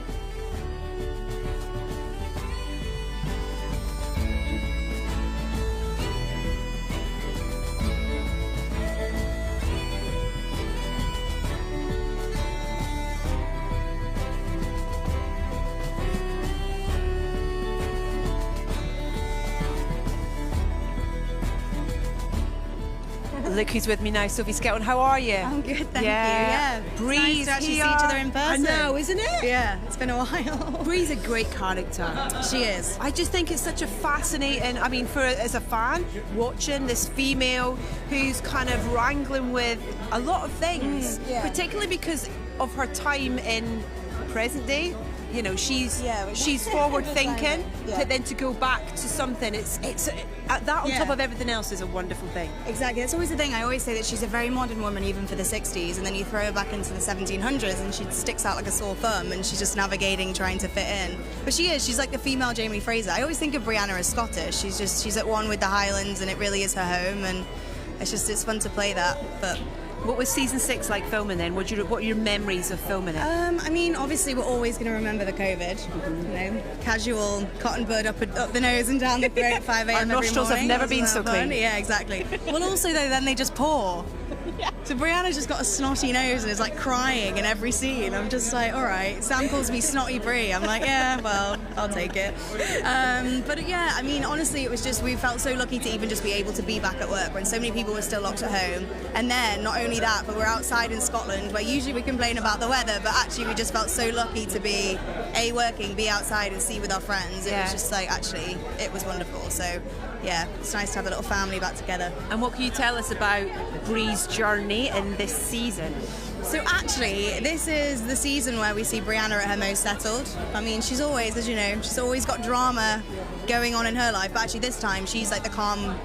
look who's with me now, Sophie Skelton. How are you? I'm good, thank you. Yeah, Bree's it's nice to actually here. see each other in person. I know, isn't it? Yeah, it's been a while. Bree's a great character. She is. I just think it's such a fascinating, I mean, as a fan, watching this female who's kind of wrangling with a lot of things, particularly because of her time in present day. You know, she's forward thinking, but then to go back to something, it's that on top of everything else is a wonderful thing. Exactly, that's always the thing. I always say that she's a very modern woman, even for the 60s, and then you throw her back into the 1700s and she sticks out like a sore thumb, and she's just navigating, trying to fit in. But she's like the female Jamie Fraser. I always think of Brianna as Scottish. She's at one with the Highlands, and it really is her home, and it's fun to play that. But what was season 6 like filming then? What are your memories of filming it? I mean, obviously we're always going to remember the COVID. You know, casual cotton bud up the nose and down the throat at 5 a.m. Our nostrils have never been so clean. Yeah, exactly. Well, also though, then they just pour. So Brianna's just got a snotty nose and is like crying in every scene. I'm just like, all right. Sam calls me Snotty Bree. I'm like, yeah, well, I'll take it. But yeah, I mean, honestly, it was just, we felt so lucky to even just be able to be back at work when so many people were still locked at home. And then not only that, but we're outside in Scotland where usually we complain about the weather, but actually we just felt so lucky to be working, be outside and see with our friends. It was just like, actually, it was wonderful. So yeah, it's nice to have a little family back together. And what can you tell us about Bree's journey in this season? So actually, this is the season where we see Brianna at her most settled. I mean, she's always, as you know, she's always got drama going on in her life, but actually this time she's like the calm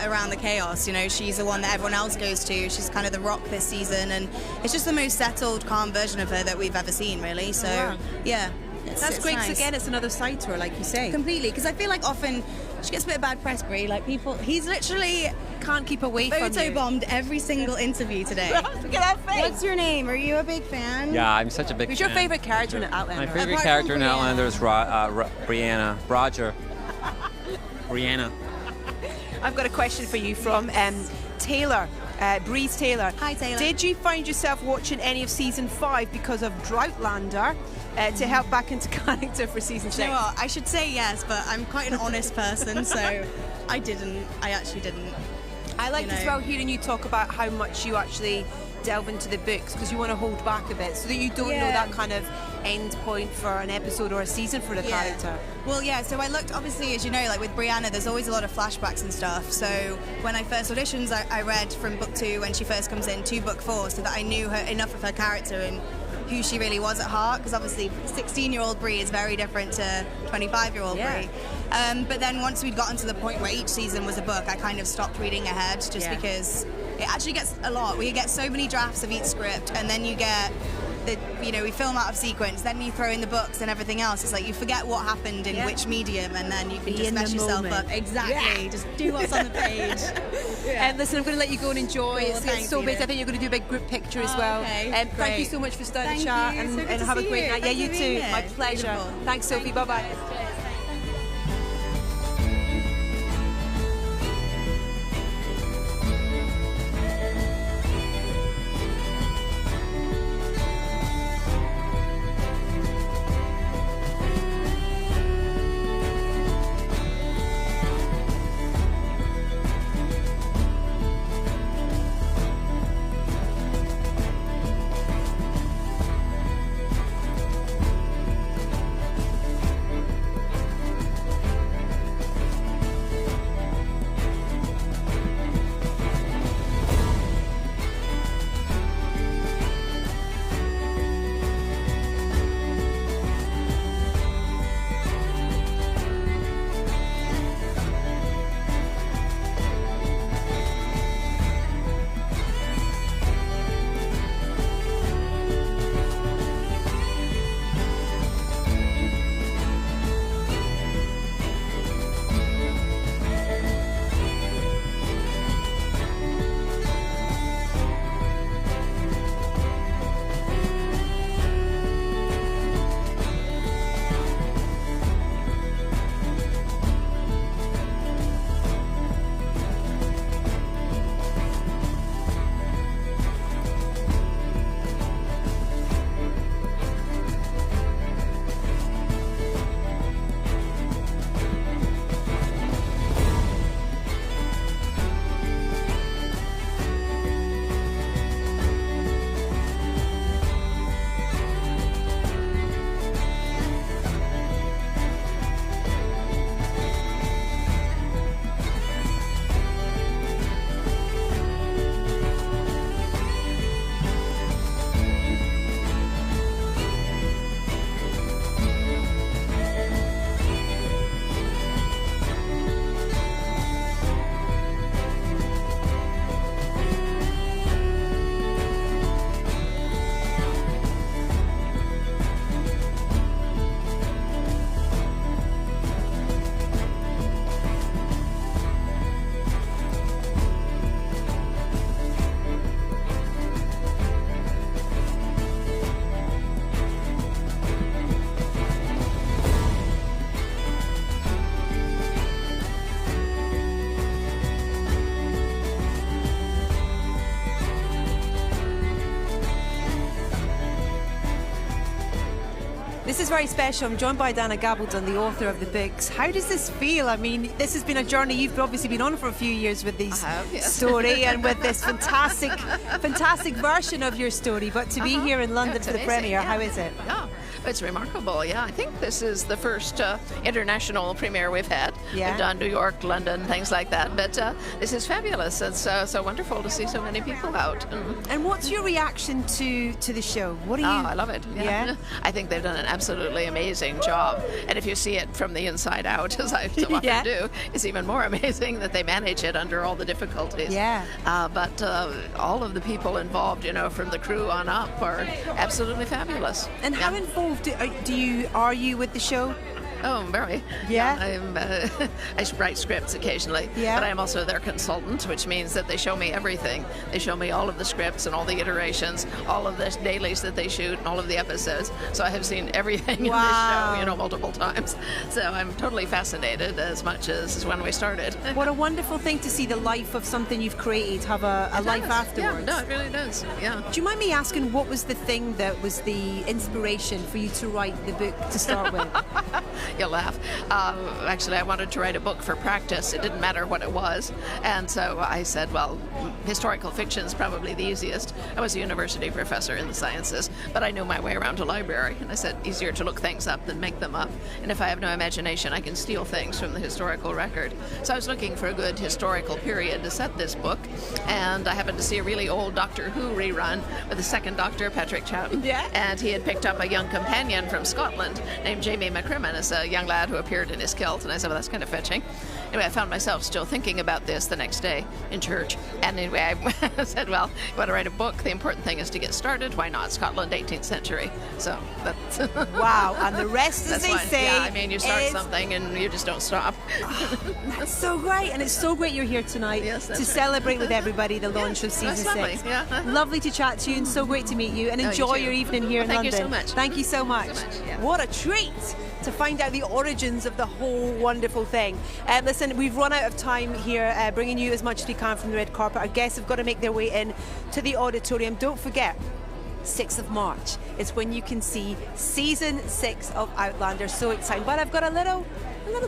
around the chaos. You know, she's the one that everyone else goes to. She's kind of the rock this season, and it's just the most settled, calm version of her that we've ever seen, really. So yeah. That's great, because again, it's another side to her, like you say. Completely, because I feel like often she gets a bit of bad press, Bree. Like he's literally can't keep away from you. Photo-bombed every single interview today. Look at that face. What's your name? Are you a big fan? Yeah, I'm such a big fan. Who's your favourite character in Outlander? My favourite character in Outlander is Brianna. Roger. Brianna. I've got a question for you from Taylor. Breeze Taylor. Hi, Taylor. Did you find yourself watching any of season 5 because of Droughtlander to help back into character for season 6? You know what? I should say yes, but I'm quite an honest person, so I didn't. I actually didn't. I liked as well hearing you talk about how much you actually delve into the books, because you want to hold back a bit so that you don't know that kind of end point for an episode or a season for the character. Well, yeah, so I looked, obviously, as you know, like with Brianna, there's always a lot of flashbacks and stuff. So when I first auditioned, I read from book 2 when she first comes in to book 4, so that I knew enough of her character and who she really was at heart, because obviously 16-year-old Bree is very different to 25-year-old Bree. But then once we'd gotten to the point where each season was a book, I kind of stopped reading ahead just because it actually gets a lot. We get so many drafts of each script, and then you get we film out of sequence, then you throw in the books and everything else. It's like you forget what happened in which medium, and then you can just mess yourself up. Exactly. Just do what's on the page. Listen, I'm going to let you go and enjoy. Cool, It's so busy. I think you're going to do a big group picture as well. Okay. Thank you so much for starting the chat, and So good to have a see great you. night. Yeah, Thanks you for too. being here. My pleasure. Beautiful. Thanks, Sophie. Bye-bye. This is very special. I'm joined by Dana Gabaldon, the author of the books. How does this feel? I mean, this has been a journey you've obviously been on for a few years with these story and with this fantastic version of your story. But to be here in London for the premiere, how is it? Yeah, it's remarkable. Yeah, I think this is the first international premiere we've had. Yeah. We've done New York, London, things like that. But this is fabulous. It's so wonderful to see so many people out. And what's your reaction to the show? What are you? Oh, I love it. Yeah. I think they've done an absolutely amazing job. And if you see it from the inside out, as I so often do, it's even more amazing that they manage it under all the difficulties. Yeah. But all of the people involved, from the crew on up, are absolutely fabulous. And how involved are you with the show? Oh, very. Yeah. I write scripts occasionally, but I'm also their consultant, which means that they show me everything. They show me all of the scripts and all the iterations, all of the dailies that they shoot, and all of the episodes. So I have seen everything in this show, multiple times. So I'm totally fascinated as much as when we started. What a wonderful thing to see the life of something you've created have a life afterwards. Yeah, no, it really does. Yeah. Do you mind me asking, what was the thing that was the inspiration for you to write the book to start with? You'll laugh. Actually, I wanted to write a book for practice. It didn't matter what it was. And so I said, well, historical fiction is probably the easiest. I was a university professor in the sciences, but I knew my way around a library. And I said, easier to look things up than make them up. And if I have no imagination, I can steal things from the historical record. So I was looking for a good historical period to set this book. And I happened to see a really old Doctor Who rerun with the second Doctor, Patrick Troughton. Yeah. And he had picked up a young companion from Scotland named Jamie McCrimmon as a young lad who appeared in his kilt, and I said, well, that's kind of fetching. Anyway, I found myself still thinking about this the next day in church, and anyway, I said, well, you want to write a book, the important thing is to get started. Why not? Scotland, 18th century. So that's... Wow, and the rest, as they say... Yeah, I mean, you start something and you just don't stop. That's so great, and it's so great you're here tonight to celebrate with everybody the launch of season 6. Yeah. Lovely to chat to you, and so great to meet you, and enjoy your evening here in London. Thank you so much. Thank you so much. What a treat to find out the origins of the whole wonderful thing. Listen, we've run out of time here, bringing you as much as we can from the red carpet. Our guests have got to make their way in to the auditorium. Don't forget, 6th of March is when you can see season 6 of Outlander. So exciting. But I've got a little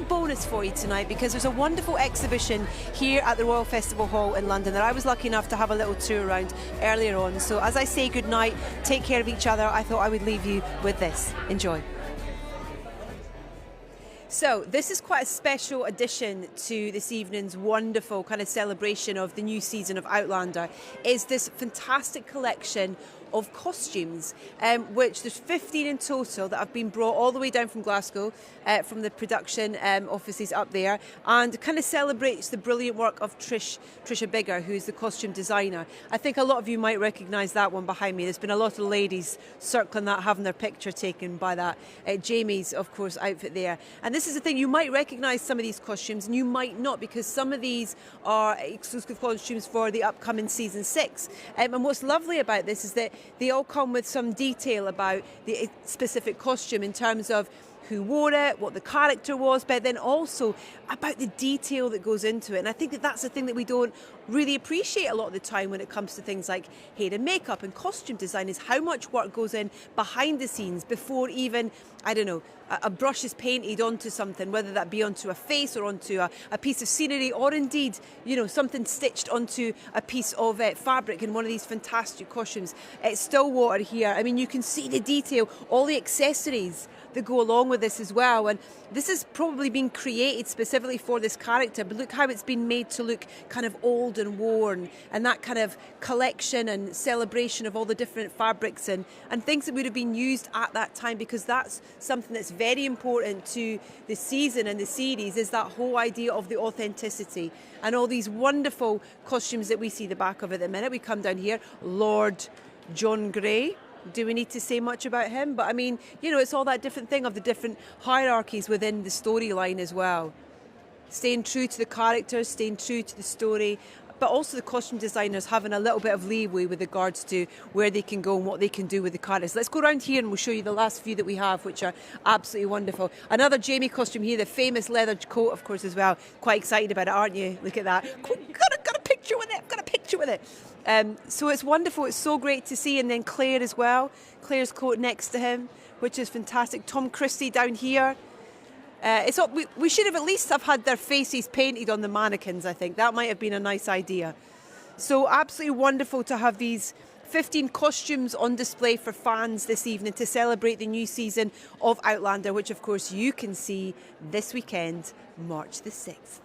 bonus for you tonight, because there's a wonderful exhibition here at the Royal Festival Hall in London that I was lucky enough to have a little tour around earlier on. So as I say goodnight, take care of each other, I thought I would leave you with this. Enjoy. So this is quite a special addition to this evening's wonderful kind of celebration of the new season of Outlander. Is this fantastic collection of costumes, which there's 15 in total that have been brought all the way down from Glasgow, from the production offices up there, and kind of celebrates the brilliant work of Trisha Bigger, who's the costume designer. I think a lot of you might recognise that one behind me. There's been a lot of ladies circling that, having their picture taken by that. Jamie's, of course, outfit there. And this is the thing, you might recognise some of these costumes and you might not, because some of these are exclusive costumes for the upcoming season 6. And what's lovely about this is that they all come with some detail about the specific costume in terms of who wore it, what the character was, but then also about the detail that goes into it. And I think that that's the thing that we don't really appreciate a lot of the time when it comes to things like hair and makeup and costume design, is how much work goes in behind the scenes before even, I don't know, a brush is painted onto something, whether that be onto a face or onto a piece of scenery, or indeed, something stitched onto a piece of fabric in one of these fantastic costumes. It's Stillwater here. I mean, you can see the detail, all the accessories that go along with this as well. And this has probably been created specifically for this character, but look how it's been made to look kind of old and worn, and that kind of collection and celebration of all the different fabrics and things that would have been used at that time, because that's something that's very important to the season and the series, is that whole idea of the authenticity. And all these wonderful costumes that we see the back of at the minute. We come down here, Lord John Grey. Do we need to say much about him? But I mean, it's all that different thing of the different hierarchies within the storyline as well. Staying true to the characters, staying true to the story, but also the costume designers having a little bit of leeway with regards to where they can go and what they can do with the characters. Let's go around here and we'll show you the last few that we have, which are absolutely wonderful. Another Jamie costume here, the famous leather coat, of course, as well. Quite excited about it, aren't you? Look at that. Got a picture with it. I've got a picture with it. So it's wonderful. It's so great to see. And then Claire as well. Claire's coat next to him, which is fantastic. Tom Christie down here. We should have at least have had their faces painted on the mannequins, I think. That might have been a nice idea. So absolutely wonderful to have these 15 costumes on display for fans this evening to celebrate the new season of Outlander, which of course you can see this weekend, March the 6th.